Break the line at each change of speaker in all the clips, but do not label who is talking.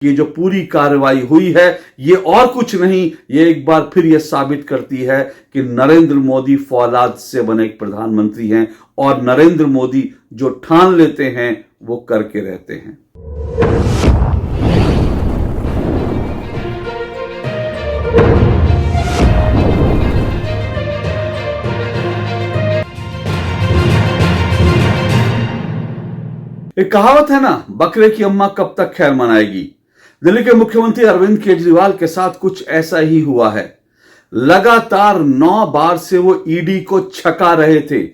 ये जो पूरी कार्रवाई हुई है ये और कुछ नहीं, ये एक बार फिर ये साबित करती है कि नरेंद्र मोदी फौलाद से बने एक प्रधानमंत्री हैं और नरेंद्र मोदी जो ठान लेते हैं वो करके रहते हैं। एक कहावत है ना, बकरे की अम्मा कब तक खैर मनाएगी। दिल्ली के मुख्यमंत्री अरविंद केजरीवाल के साथ कुछ ऐसा ही हुआ है। लगातार 9 बार से वो ईडी को छका रहे थे।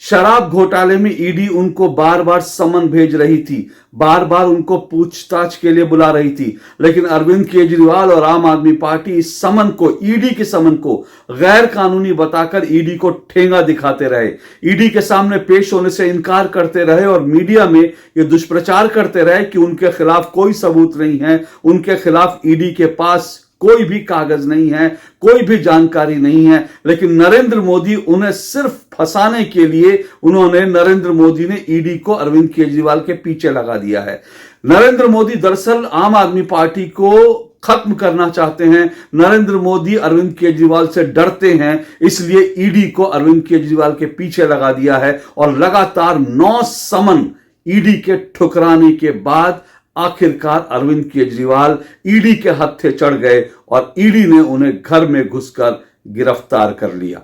शराब घोटाले में ईडी उनको बार बार समन भेज रही थी, बार बार उनको पूछताछ के लिए बुला रही थी, लेकिन अरविंद केजरीवाल और आम आदमी पार्टी इस समन को, ईडी के समन को गैर कानूनी बताकर ईडी को ठेंगा दिखाते रहे, ईडी के सामने पेश होने से इनकार करते रहे और मीडिया में ये दुष्प्रचार करते रहे कि उनके खिलाफ कोई सबूत नहीं है, उनके खिलाफ ईडी के पास कोई भी कागज नहीं है, कोई भी जानकारी नहीं है। लेकिन नरेंद्र मोदी उन्हें सिर्फ फंसाने के लिए नरेंद्र मोदी ने ईडी को अरविंद केजरीवाल के पीछे लगा दिया है। नरेंद्र मोदी दरअसल आम आदमी पार्टी को खत्म करना चाहते हैं। नरेंद्र मोदी अरविंद केजरीवाल से डरते हैं, इसलिए ईडी को अरविंद केजरीवाल के पीछे लगा दिया है और लगातार 9 समन ईडी के ठुकराने के बाद आखिरकार अरविंद केजरीवाल ईडी के हत्थे चढ़ गए और ईडी ने उन्हें घर में घुसकर गिरफ्तार कर लिया।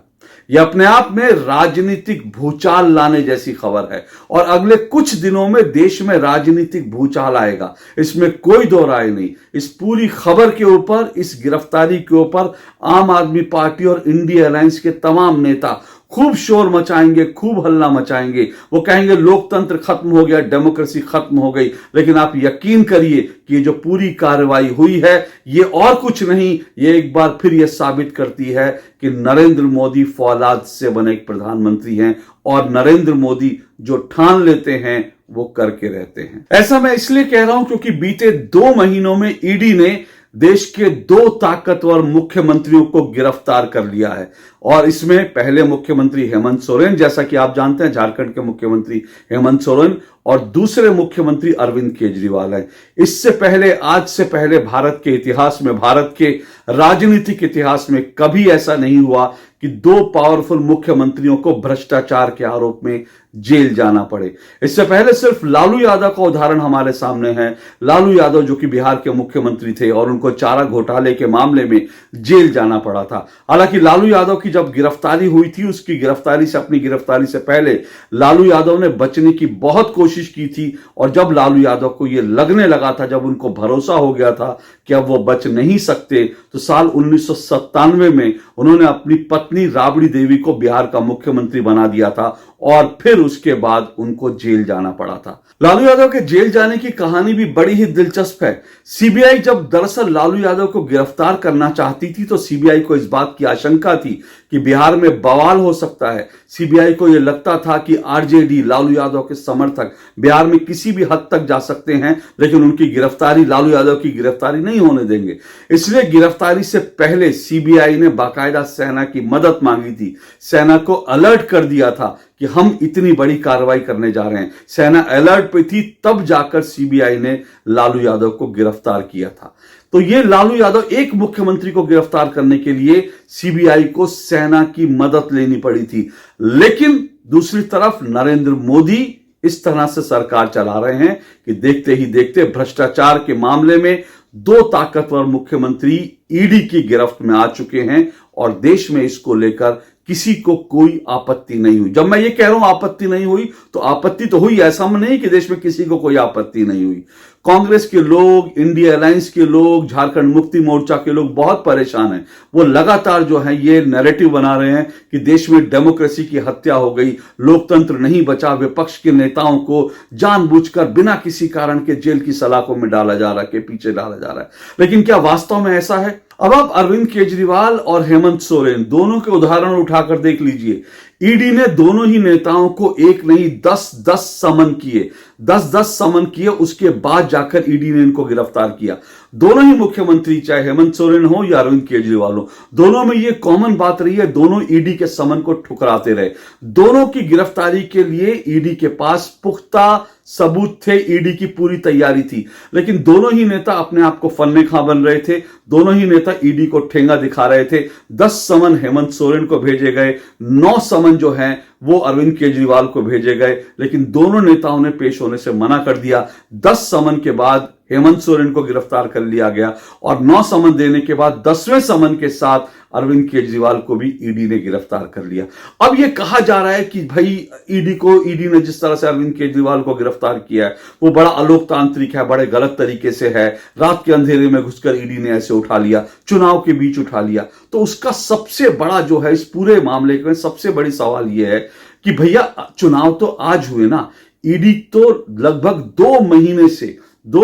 यह अपने आप में राजनीतिक भूचाल लाने जैसी खबर है और अगले कुछ दिनों में देश में राजनीतिक भूचाल आएगा, इसमें कोई दो राय नहीं। इस पूरी खबर के ऊपर, इस गिरफ्तारी के ऊपर आम आदमी पार्टी और इंडिया अलायंस के तमाम नेता खूब शोर मचाएंगे, खूब हल्ला मचाएंगे। वो कहेंगे लोकतंत्र खत्म हो गया, डेमोक्रेसी खत्म हो गई। लेकिन आप यकीन करिए कि ये जो पूरी कार्रवाई हुई है ये और कुछ नहीं, ये एक बार फिर ये साबित करती है कि नरेंद्र मोदी फौलाद से बने एक प्रधानमंत्री हैं और नरेंद्र मोदी जो ठान लेते हैं वो करके रहते हैं। ऐसा मैं इसलिए कह रहा हूं क्योंकि बीते 2 महीनों में ईडी ने देश के 2 ताकतवर मुख्यमंत्रियों को गिरफ्तार कर लिया है और इसमें पहले मुख्यमंत्री हेमंत सोरेन, जैसा कि आप जानते हैं झारखंड के मुख्यमंत्री हेमंत सोरेन, और दूसरे मुख्यमंत्री अरविंद केजरीवाल हैं। इससे पहले, आज से पहले भारत के इतिहास में, भारत के राजनीतिक इतिहास में कभी ऐसा नहीं हुआ कि 2 पावरफुल मुख्यमंत्रियों को भ्रष्टाचार के आरोप में जेल जाना पड़े। इससे पहले सिर्फ लालू यादव का उदाहरण हमारे सामने है। लालू यादव जो कि बिहार के मुख्यमंत्री थे और उनको चारा घोटाले के मामले में जेल जाना पड़ा था। हालांकि लालू यादव की जब गिरफ्तारी हुई थी, उसकी गिरफ्तारी से, अपनी गिरफ्तारी से पहले लालू यादव ने बचने की बहुत कोशिश की थी और जब लालू यादव को यह लगने लगा था, जब उनको भरोसा हो गया था कि अब वो बच नहीं सकते, तो साल 1997 में उन्होंने अपनी पत्नी राबड़ी देवी को बिहार का मुख्यमंत्री बना दिया था और फिर उसके बाद उनको जेल जाना पड़ा था। लालू यादव के जेल जाने की कहानी भी बड़ी ही दिलचस्प है। सीबीआई जब दरअसल लालू यादव को गिरफ्तार करना चाहती थी तो सीबीआई को इस बात की आशंका थी कि बिहार में बवाल हो सकता है। सीबीआई को यह लगता था कि आरजेडी, लालू यादव के समर्थक बिहार में किसी भी हद तक जा सकते हैं, लेकिन उनकी गिरफ्तारी, लालू यादव की गिरफ्तारी नहीं होने देंगे। इसलिए गिरफ्तारी से पहले सीबीआई ने बाकायदा सेना की मदद मांगी थी, सेना को अलर्ट कर दिया था कि हम इतनी बड़ी कार्रवाई करने जा रहे हैं। सेना अलर्ट पे थी, तब जाकर सीबीआई ने लालू यादव को गिरफ्तार किया था। तो ये लालू यादव, एक मुख्यमंत्री को गिरफ्तार करने के लिए सीबीआई को सेना की मदद लेनी पड़ी थी। लेकिन दूसरी तरफ नरेंद्र मोदी इस तरह से सरकार चला रहे हैं कि देखते ही देखते भ्रष्टाचार के मामले में 2 ताकतवर मुख्यमंत्री ईडी की गिरफ्त में आ चुके हैं और देश में इसको लेकर किसी को कोई आपत्ति नहीं हुई। जब मैं ये कह रहा हूं आपत्ति नहीं हुई, तो आपत्ति तो हुई, ऐसा नहीं कि देश में किसी को कोई आपत्ति नहीं हुई। कांग्रेस के लोग, इंडिया अलायंस के लोग, झारखंड मुक्ति मोर्चा के लोग बहुत परेशान हैं। वो लगातार जो है ये नैरेटिव बना रहे हैं कि देश में डेमोक्रेसी की हत्या हो गई, लोकतंत्र नहीं बचा, विपक्ष के नेताओं को जानबूझकर बिना किसी कारण के जेल की सलाखों में डाला जा रहा है, के पीछे डाला जा रहा है। लेकिन क्या वास्तव में ऐसा है? अब आप अरविंद केजरीवाल और हेमंत सोरेन दोनों के उदाहरण उठाकर देख लीजिए। ईडी ने दोनों ही नेताओं को एक नहीं 10-10 समन किए, 10-10 समन किए, उसके बाद जाकर ईडी ने इनको गिरफ्तार किया। दोनों ही मुख्यमंत्री, चाहे हेमंत सोरेन हो या अरविंद केजरीवाल हो, दोनों में यह कॉमन बात रही है, दोनों ईडी के समन को ठुकराते रहे। दोनों की गिरफ्तारी के लिए ईडी के पास पुख्ता सबूत थे, ईडी की पूरी तैयारी थी, लेकिन दोनों ही नेता अपने आप को फन्ने खां बन रहे थे। दोनों ही नेता ईडी को ठेंगा दिखा रहे थे। 10 समन हेमंत सोरेन को भेजे गए, 9 समन जो हैं वो अरविंद केजरीवाल को भेजे गए, लेकिन दोनों नेताओं ने पेश होने से मना कर दिया। 10 समन के बाद हेमंत सोरेन को गिरफ्तार कर लिया गया और 9 समन देने के बाद 10वें समन के साथ अरविंद केजरीवाल को भी ईडी ने गिरफ्तार कर लिया। अब यह कहा जा रहा है कि भाई ईडी ने जिस तरह से अरविंद केजरीवाल को गिरफ्तार किया है वो बड़ा अलोकतांत्रिक है, बड़े गलत तरीके से है, रात के अंधेरे में घुसकर ईडी ने ऐसे उठा लिया, चुनाव के बीच उठा लिया। तो उसका सबसे बड़ा जो है इस पूरे मामले में सबसे बड़ी सवाल यह है कि भैया चुनाव तो आज हुए ना, ईडी तो लगभग 2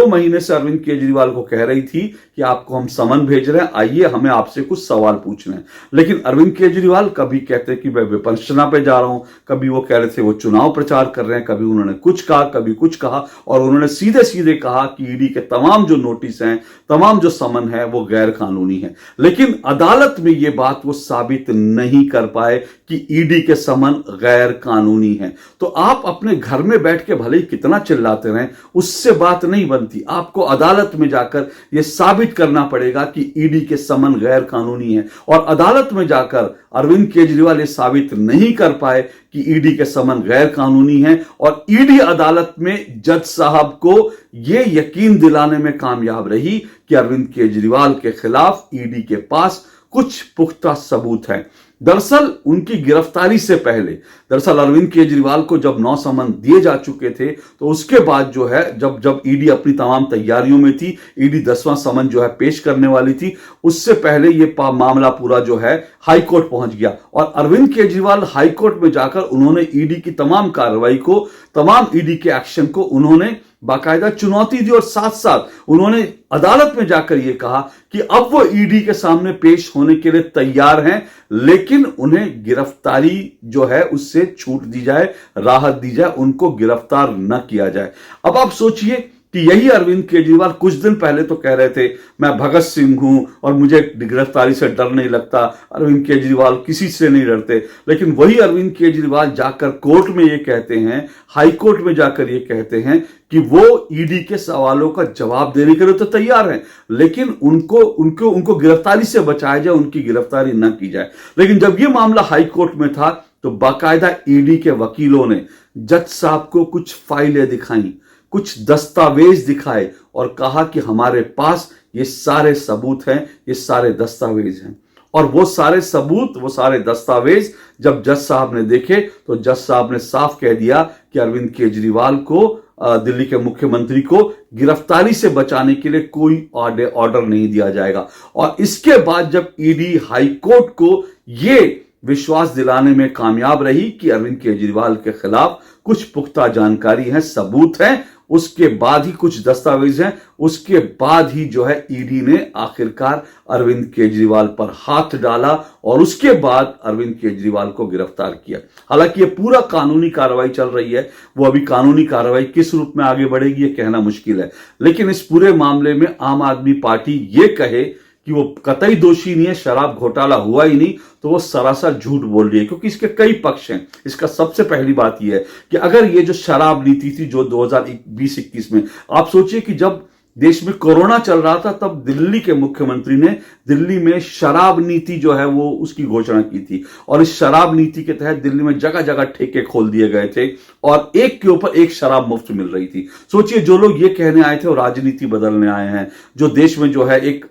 महीने से अरविंद केजरीवाल को कह रही थी कि आपको हम समन भेज रहे हैं, आइए हमें आपसे कुछ सवाल पूछने हैं। लेकिन अरविंद केजरीवाल कभी कहते कि मैं विपश्यना पे जा रहा हूं, कभी वो कह रहे थे वो चुनाव प्रचार कर रहे हैं, कभी उन्होंने कुछ कहा, कभी कुछ कहा, और उन्होंने सीधे सीधे कहा कि ईडी के तमाम जो नोटिस हैं, तमाम जो समन है वो गैर कानूनी है। लेकिन अदालत में ये बात वो साबित नहीं कर पाए कि ईडी के समन गैर कानूनी है। तो आप अपने घर में बैठ के भले ही कितना चिल्लाते रहें, उससे बात नहीं बनती। आपको अदालत में जाकर यह साबित करना पड़ेगा कि ईडी के समन गैर कानूनी है, और अदालत में जाकर अरविंद केजरीवाल ये साबित नहीं कर पाए कि ईडी के समन गैर कानूनी है, और ईडी अदालत में जज साहब को यह यकीन दिलाने में कामयाब रही कि अरविंद केजरीवाल के खिलाफ ईडी के पास कुछ पुख्ता सबूत है। दरअसल उनकी गिरफ्तारी से पहले, दरअसल अरविंद केजरीवाल को जब 9 समन दिए जा चुके थे, तो उसके बाद जो है जब ईडी अपनी तमाम तैयारियों में थी, ईडी 10वां समन जो है पेश करने वाली थी, उससे पहले ये मामला पूरा जो है हाई कोर्ट पहुंच गया। और अरविंद केजरीवाल हाई कोर्ट में जाकर उन्होंने ईडी की तमाम कार्रवाई को, तमाम ईडी के एक्शन को उन्होंने बाकायदा चुनौती दी, और साथ साथ उन्होंने अदालत में जाकर यह कहा कि अब वो ईडी के सामने पेश होने के लिए तैयार हैं, लेकिन उन्हें गिरफ्तारी जो है उससे छूट दी जाए, राहत दी जाए, उनको गिरफ्तार न किया जाए। अब आप सोचिए कि यही अरविंद केजरीवाल कुछ दिन पहले तो कह रहे थे मैं भगत सिंह हूं और मुझे गिरफ्तारी से डर नहीं लगता, अरविंद केजरीवाल किसी से नहीं डरते, लेकिन वही अरविंद केजरीवाल जाकर कोर्ट में ये कहते हैं, हाई कोर्ट में जाकर ये कहते हैं कि वो ईडी के सवालों का जवाब देने के लिए तो तैयार हैं, लेकिन उनको गिरफ्तारी से बचाया जाए, उनकी गिरफ्तारी न की जाए। लेकिन जब यह मामला हाई कोर्ट में था तो बाकायदा ईडी के वकीलों ने जज साहब को कुछ फाइलें दिखाई, कुछ दस्तावेज दिखाए और कहा कि हमारे पास ये सारे सबूत हैं, ये सारे दस्तावेज हैं। और वो सारे सबूत, वो सारे दस्तावेज जब जज साहब ने देखे तो जज साहब ने साफ कह दिया कि अरविंद केजरीवाल को, दिल्ली के मुख्यमंत्री को गिरफ्तारी से बचाने के लिए कोई ऑर्डर नहीं दिया जाएगा। और इसके बाद जब ईडी हाई कोर्ट को ये विश्वास दिलाने में कामयाब रही कि अरविंद केजरीवाल के खिलाफ कुछ पुख्ता जानकारी है, सबूत है, उसके बाद ही कुछ दस्तावेज हैं, उसके बाद ही जो है ईडी ने आखिरकार अरविंद केजरीवाल पर हाथ डाला और उसके बाद अरविंद केजरीवाल को गिरफ्तार किया। हालांकि ये पूरा कानूनी कार्रवाई चल रही है, वो अभी कानूनी कार्रवाई किस रूप में आगे बढ़ेगी ये कहना मुश्किल है, लेकिन इस पूरे मामले में आम आदमी पार्टी ये कहे कि वो कतई दोषी नहीं है, शराब घोटाला हुआ ही नहीं, तो वो सरासर झूठ बोल रही है, क्योंकि इसके कई पक्ष हैं। इसका सबसे पहली बात यह है कि अगर ये जो शराब नीति थी जो 2020-21 में, आप सोचिए कि जब देश में कोरोना चल रहा था तब दिल्ली के मुख्यमंत्री ने दिल्ली में शराब नीति जो है वो उसकी घोषणा की थी, और इस शराब नीति के तहत दिल्ली में जगह जगह ठेके खोल दिए गए थे और एक के ऊपर एक शराब मुफ्त मिल रही थी। सोचिए, जो लोग ये कहने आए थे वो राजनीति बदलने आए हैं, जो देश में जो है एक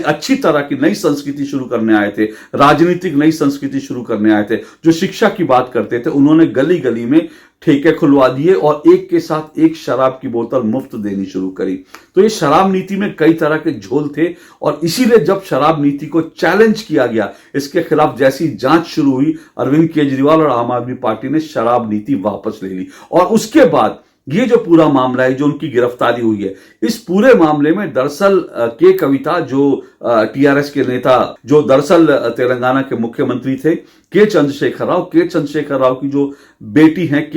अच्छी तरह की नई संस्कृति शुरू करने आए थे, राजनीतिक नई संस्कृति शुरू करने आए थे, जो शिक्षा की बात करते थे, उन्होंने गली गली में ठेके खुलवा दिए और एक के साथ एक शराब की बोतल मुफ्त देनी शुरू करी। तो ये शराब नीति में कई तरह के झोल थे, और इसीलिए जब शराब नीति को चैलेंज किया गया, इसके खिलाफ जैसी जांच शुरू हुई, अरविंद केजरीवाल और आम आदमी पार्टी ने शराब नीति वापस ले ली। और उसके बाद ये जो पूरा मामला है, जो उनकी गिरफ्तारी हुई है, इस पूरे मामले में दरअसल के कविता जो टीआरएस के नेता, जो दरअसल तेलंगाना के मुख्यमंत्री थे, के चंद्रशेखर राव की जो बेटी हैं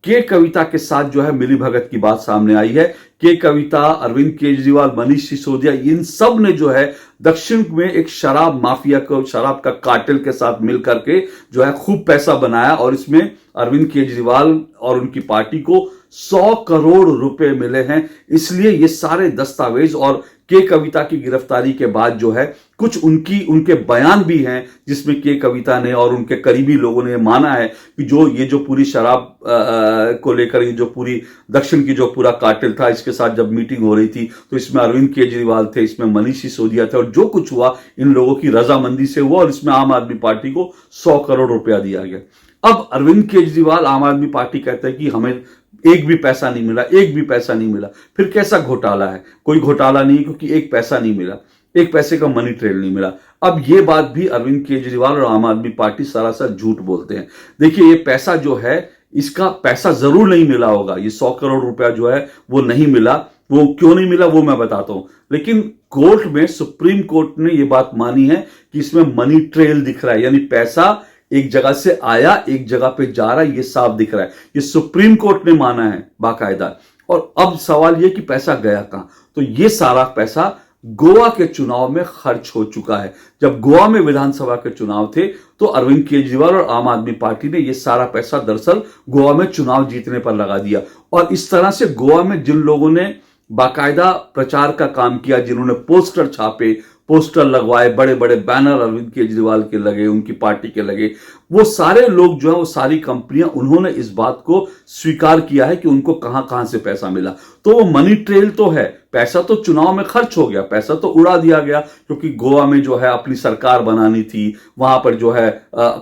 के कविता के साथ जो है मिलीभगत की बात सामने आई है। के कविता, अरविंद केजरीवाल, मनीष सिसोदिया, इन सब ने जो है दक्षिण में एक शराब माफिया को, शराब का कार्टेल के साथ मिलकर के जो है खूब पैसा बनाया और इसमें अरविंद केजरीवाल और उनकी पार्टी को 100 करोड़ रुपए मिले हैं। इसलिए ये सारे दस्तावेज और के कविता की गिरफ्तारी के बाद जो है कुछ उनके बयान भी हैं जिसमें के कविता ने और उनके करीबी लोगों ने माना है कि जो पूरी शराब को लेकर ये जो पूरी दक्षिण की जो पूरा कार्टेल था, इसके साथ जब मीटिंग हो रही थी तो इसमें अरविंद केजरीवाल थे, इसमें मनीष सिसोदिया थे और जो कुछ हुआ इन लोगों की रजामंदी से हुआ और इसमें आम आदमी पार्टी को 100 करोड़ रुपया दिया गया। अब अरविंद केजरीवाल, आम आदमी पार्टी कहते हैं कि हमें एक भी पैसा नहीं मिला। फिर कैसा घोटाला है? कोई घोटाला नहीं, क्योंकि एक पैसा नहीं मिला, एक पैसे का मनी ट्रेल नहीं मिला। अब ये बात भी अरविंद केजरीवाल और आम आदमी पार्टी सरासर झूठ बोलते हैं। देखिए, ये पैसा जो है, इसका पैसा जरूर नहीं मिला होगा। ये 100 करोड़ रुपया जो है वो नहीं मिला। वो क्यों नहीं मिला वो मैं बताता हूं। लेकिन कोर्ट में, सुप्रीम कोर्ट ने ये बात मानी है कि इसमें मनी ट्रेल दिख रहा है, यानी पैसा एक जगह से आया, एक जगह पे जा रहा है, ये साफ दिख रहा है। ये सुप्रीम कोर्ट ने माना है बाकायदा। और अब सवाल ये कि पैसा गया कहां? तो ये सारा पैसा गोवा के चुनाव में खर्च हो चुका है। जब गोवा में विधानसभा के चुनाव थे तो अरविंद केजरीवाल और आम आदमी पार्टी ने यह सारा पैसा दरअसल गोवा में चुनाव जीतने पर लगा दिया। और इस तरह से गोवा में जिन लोगों ने बाकायदा प्रचार का काम किया, जिन्होंने पोस्टर छापे, पोस्टर लगवाए, बड़े बड़े बैनर अरविंद केजरीवाल के लगे, उनकी पार्टी के लगे, वो सारे लोग जो है, वो सारी कंपनियां, उन्होंने इस बात को स्वीकार किया है कि उनको कहां कहां से पैसा मिला। तो वो मनी ट्रेल तो है, पैसा तो चुनाव में खर्च हो गया, पैसा तो उड़ा दिया गया, क्योंकि गोवा में जो है अपनी सरकार बनानी थी, वहां पर जो है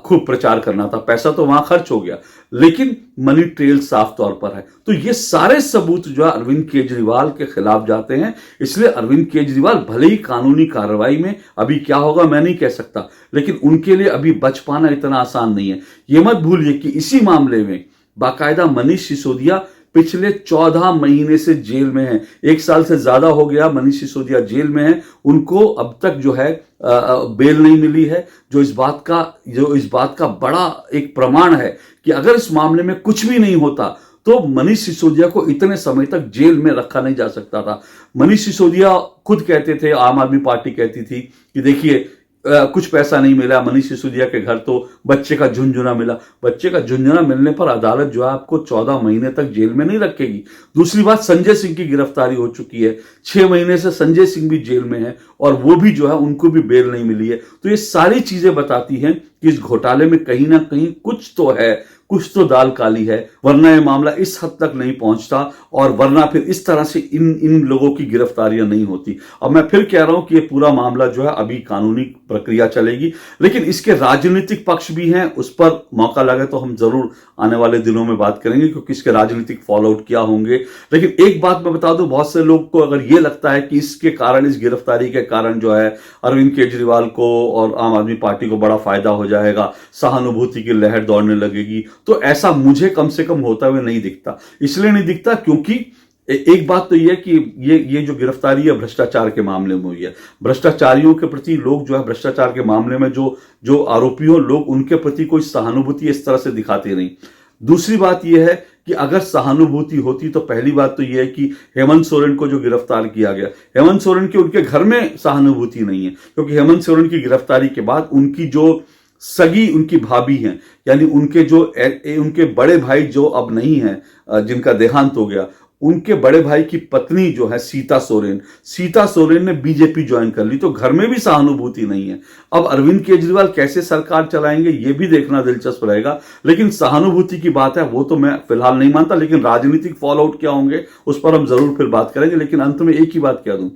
खूब प्रचार करना था, पैसा तो वहां खर्च हो गया, लेकिन मनी ट्रेल साफ तौर पर है। तो ये सारे सबूत जो है अरविंद केजरीवाल के खिलाफ जाते हैं। इसलिए अरविंद केजरीवाल भले ही कानूनी कार्रवाई में, अभी क्या होगा मैं नहीं कह सकता, लेकिन उनके लिए अभी बच पाना इतना आसान नहीं है। ये मत भूलिए कि इसी मामले में बाकायदा मनीष सिसोदिया पिछले 14 महीने से जेल में है। 1 साल से ज्यादा हो गया मनीष सिसोदिया जेल में है। उनको अब तक जो है बेल नहीं मिली है, जो इस बात का बड़ा एक प्रमाण है कि अगर इस मामले में कुछ भी नहीं होता तो मनीष सिसोदिया को इतने समय तक जेल में रखा नहीं जा सकता था। मनीष सिसोदिया खुद कहते थे, आम आदमी पार्टी कहती थी कि देखिए कुछ पैसा नहीं मिला, मनीष सिसोदिया के घर तो बच्चे का झुंझुना मिला। बच्चे का झुंझुना मिलने पर अदालत जो है आपको 14 महीने तक जेल में नहीं रखेगी। दूसरी बात, संजय सिंह की गिरफ्तारी हो चुकी है, 6 महीने से संजय सिंह भी जेल में है और वो भी जो है उनको भी बेल नहीं मिली है। तो ये सारी चीजें बताती हैं कि इस घोटाले में कहीं ना कहीं कुछ तो है, कुछ तो दाल काली है, वरना यह मामला इस हद तक नहीं पहुंचता और वरना फिर इस तरह से इन लोगों की गिरफ्तारियां नहीं होती। अब मैं फिर कह रहा हूं कि यह पूरा मामला जो है अभी कानूनी प्रक्रिया चलेगी, लेकिन इसके राजनीतिक पक्ष भी हैं, उस पर मौका लगे तो हम जरूर आने वाले दिनों में बात करेंगे, क्योंकि इसके राजनीतिक फॉलोआउट क्या होंगे। लेकिन एक बात मैं बता दूं, बहुत से लोग को अगर यह लगता है कि इसके कारण, इस गिरफ्तारी के कारण जो है अरविंद केजरीवाल को और आम आदमी पार्टी को बड़ा फायदा हो जाएगा, सहानुभूति की लहर दौड़ने लगेगी, तो ऐसा मुझे कम से कम होता हुआ नहीं दिखता। इसलिए नहीं दिखता क्योंकि एक बात तो यह कि ये जो गिरफ्तारी है भ्रष्टाचार के मामले में हुई है। भ्रष्टाचारियों के प्रति लोग जो है, भ्रष्टाचार के मामले में जो आरोपी हो लोग, उनके प्रति कोई सहानुभूति इस तरह से दिखाते नहीं। दूसरी बात यह है कि अगर सहानुभूति होती तो पहली बात तो यह है कि हेमंत सोरेन को जो गिरफ्तार किया गया, हेमंत सोरेन के उनके घर में सहानुभूति नहीं है, क्योंकि हेमंत सोरेन की गिरफ्तारी के बाद उनकी जो सगी उनकी भाभी हैं, यानी उनके बड़े भाई जो अब नहीं हैं, जिनका देहांत हो गया, उनके बड़े भाई की पत्नी जो है सीता सोरेन ने बीजेपी ज्वाइन कर ली, तो घर में भी सहानुभूति नहीं है। अब अरविंद केजरीवाल कैसे सरकार चलाएंगे ये भी देखना दिलचस्प रहेगा, लेकिन सहानुभूति की बात है वो तो मैं फिलहाल नहीं मानता, लेकिन राजनीतिक फॉलोआउट क्या होंगे उस पर हम जरूर फिर बात करेंगे। लेकिन अंत में एक ही बात कह दूं,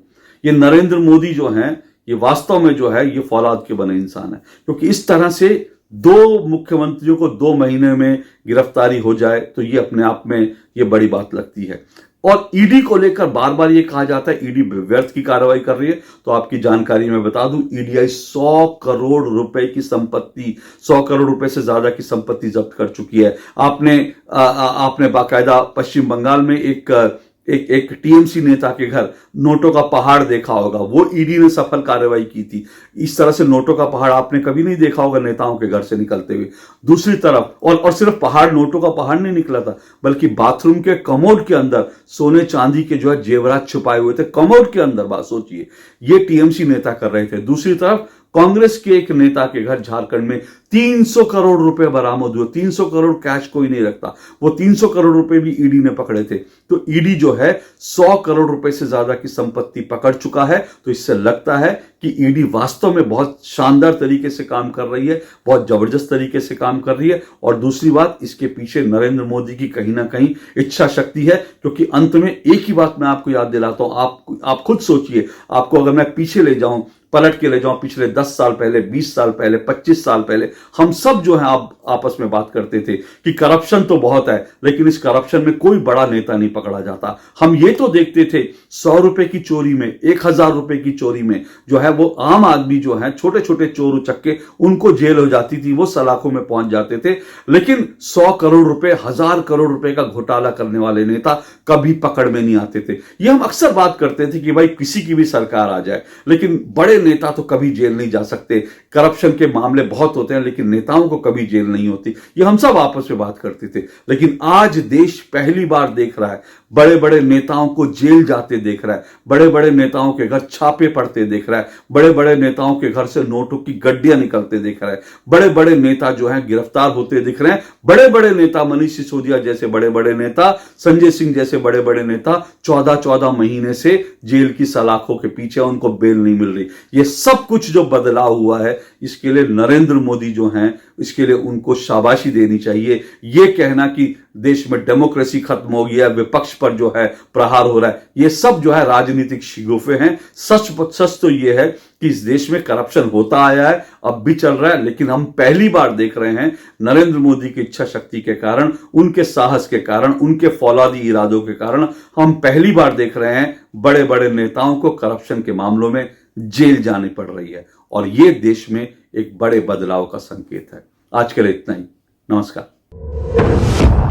ये नरेंद्र मोदी जो है, ये वास्तव में जो है ये फौलाद के बने इंसान है, क्योंकि इस तरह से 2 मुख्यमंत्रियों को 2 महीने में गिरफ्तारी हो जाए तो ये अपने आप में ये बड़ी बात लगती है। और ईडी को लेकर बार बार ये कहा जाता है ईडी व्यर्थ की कार्रवाई कर रही है। तो आपकी जानकारी में बता दूं, ईडीआई 100 करोड़ रुपए की संपत्ति, 100 करोड़ रुपए से ज्यादा की संपत्ति जब्त कर चुकी है। आपने बाकायदा पश्चिम बंगाल में एक टीएमसी नेता के घर नोटों का पहाड़ देखा होगा, वो ईडी ने सफल कार्रवाई की थी। इस तरह से नोटों का पहाड़ आपने कभी नहीं देखा होगा नेताओं के घर से निकलते हुए। दूसरी तरफ और सिर्फ पहाड़, नोटों का पहाड़ नहीं निकला था, बल्कि बाथरूम के कमोड के अंदर सोने चांदी के जो है जेवरात छुपाए हुए थे, कमोड के अंदर। बात सोचिए, ये टीएमसी नेता कर रहे थे। दूसरी तरफ कांग्रेस के एक नेता के घर झारखंड में 300 करोड़ रुपए बरामद हुए। 300 करोड़ कैश कोई नहीं रखता, वो 300 करोड़ रुपए भी ईडी ने पकड़े थे। तो ईडी जो है 100 करोड़ रुपए से ज्यादा की संपत्ति पकड़ चुका है। तो इससे लगता है कि ईडी वास्तव में बहुत शानदार तरीके से काम कर रही है, बहुत जबरदस्त तरीके से काम कर रही है। और दूसरी बात, इसके पीछे नरेंद्र मोदी की कहीं ना कहीं इच्छा शक्ति है, क्योंकि अंत में एक ही बात मैं आपको याद दिलाता हूं। आप खुद सोचिए, आपको अगर मैं पीछे ले जाऊं, पलट के ले जाऊं, पिछले 10 साल पहले, 20 साल पहले, 25 साल पहले, हम सब जो है आप आपस में बात करते थे कि करप्शन तो बहुत है, लेकिन इस करप्शन में कोई बड़ा नेता नहीं पकड़ा जाता। हम ये तो देखते थे 100 रुपए की चोरी में, 1000 रुपए की चोरी में जो है वो आम आदमी जो है, छोटे छोटे चोर उचक्के, उनको जेल हो जाती थी, वो सलाखों में पहुंच जाते थे। लेकिन 100 करोड़ रुपए, 1000 करोड़ रुपए का घोटाला करने वाले नेता कभी पकड़ में नहीं आते थे। ये हम अक्सर बात करते थे कि भाई किसी की भी सरकार आ जाए, लेकिन बड़े नेता तो कभी जेल नहीं जा सकते। करप्शन के मामले बहुत होते हैं, लेकिन नेताओं को कभी जेल नहीं होती। ये हम सब आपस में बात करते थे। लेकिन आज देश पहली बार देख रहा है, बड़े बड़े नेताओं को जेल जाते देख रहा है, बड़े बड़े नेताओं के घर छापे पड़ते देख रहा है, बड़े बड़े नेताओं के घर से नोटों की गड्डियां निकलते देख रहा है, बड़े बड़े नेता जो हैं गिरफ्तार होते दिख रहे हैं। बड़े बड़े नेता, मनीष सिसोदिया जैसे बड़े बड़े नेता, संजय सिंह जैसे बड़े बड़े नेता 14-14 महीने से जेल की सलाखों के पीछे, उनको बेल नहीं मिल रही। ये सब कुछ जो बदलाव हुआ है, इसके लिए नरेंद्र मोदी जो हैं, इसके लिए उनको शाबाशी देनी चाहिए। ये कहना कि देश में डेमोक्रेसी खत्म हो गया, विपक्ष पर जो है प्रहार हो रहा है, ये सब जो है राजनीतिक शिगुफे हैं। सच तो ये है कि इस देश में करप्शन होता आया है, अब भी चल रहा है, लेकिन हम पहली बार देख रहे हैं नरेंद्र मोदी की इच्छा शक्ति के कारण, उनके साहस के कारण, उनके फौलादी इरादों के कारण हम पहली बार देख रहे हैं बड़े बड़े नेताओं को करप्शन के मामलों में जेल जानी पड़ रही है। और यह देश में एक बड़े बदलाव का संकेत है। आज के लिए इतना ही। नमस्कार।